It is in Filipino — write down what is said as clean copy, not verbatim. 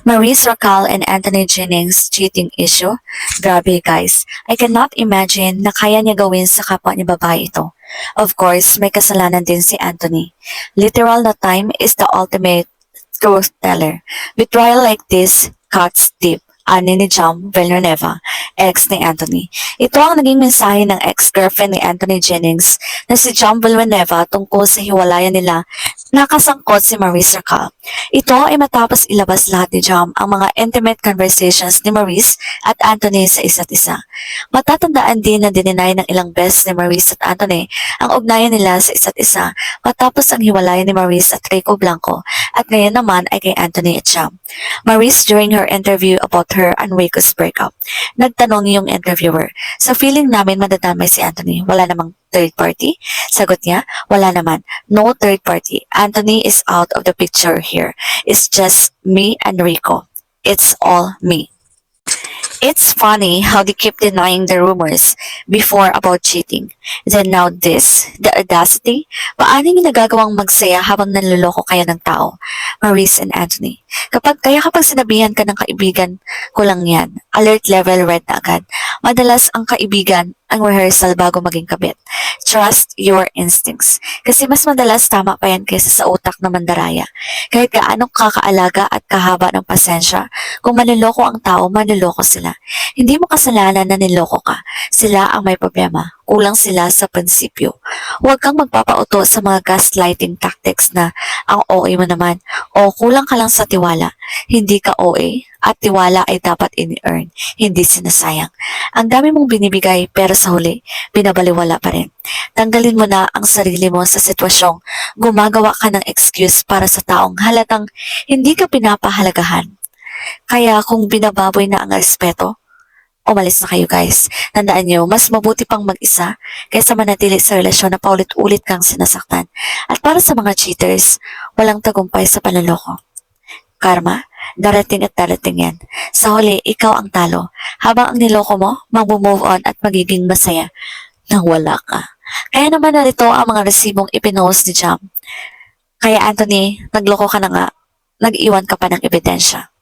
Maurice Racal and Anthony Jennings cheating issue? Grabe guys, I cannot imagine na kaya niya gawin sa kapwa niya babae ito. Of course, may kasalanan din si Anthony. Literal na time is the ultimate truth teller. Betrayal like this cuts deep. Ani ni Jam Villanueva, ex ni Anthony. Ito ang naging mensahe ng ex-girlfriend ni Anthony Jennings na si Jam Villanueva tungkol sa hiwalayan nila nakasangkot si Maurice Racal. Ito ay matapos ilabas lahat ni Jam ang mga intimate conversations ni Maurice at Anthony sa isa't isa. Matatandaan din na dininay ng ilang beses ni Maurice at Anthony ang ugnayan nila sa isa't isa matapos ang hiwalayan ni Maurice at Rico Blanco at ngayon naman ay kay Anthony at Jam. Maurice during her interview about her and Rico's breakup. Nagtanong yung interviewer, sa feeling namin madadamay si Anthony, wala namang third party? Sagot niya, wala naman. No third party. Anthony is out of the picture here. It's just me and Rico. It's all me. It's funny how they keep denying the rumors before about cheating. Then now this, the audacity. Paano yung nagagawang magsaya habang nanloloko kayo ng tao? Maurice and Anthony. Kapag sinabihan ka ng kaibigan ko lang yan, alert level red na agad. Madalas ang kaibigan ang rehearsal bago maging kabit. Trust your instincts. Kasi mas madalas tama pa yan kaysa sa utak na mandaraya. Kahit gaano kakaalaga at kahaba ng pasensya, kung manloloko ang tao, manloloko sila. Hindi mo kasalanan na niloko ka. Sila ang may problema. Kulang sila sa prinsipyo. Huwag kang magpapauto sa mga gaslighting tactics na ang OA mo naman o kulang ka lang sa tiwala. Hindi ka OA at tiwala ay dapat ini-earn, hindi sinasayang. Ang dami mong binibigay pero sa huli, binabaliwala pa rin. Tanggalin mo na ang sarili mo sa sitwasyong gumagawa ka ng excuse para sa taong halatang hindi ka pinapahalagahan. Kaya kung binababoy na ang respeto, umalis na kayo guys. Tandaan nyo, mas mabuti pang mag-isa kaysa manatili sa relasyon na paulit-ulit kang sinasaktan. At para sa mga cheaters, walang tagumpay sa panloloko. Karma, darating at darating yan. Sa huli, ikaw ang talo. Habang ang niloko mo, mag-move on at magiging masaya nang wala ka. Kaya naman narito ang mga resibong ipinost ni Jam. Kaya Anthony, nagloko ka na nga, nag-iwan ka pa ng ebidensya.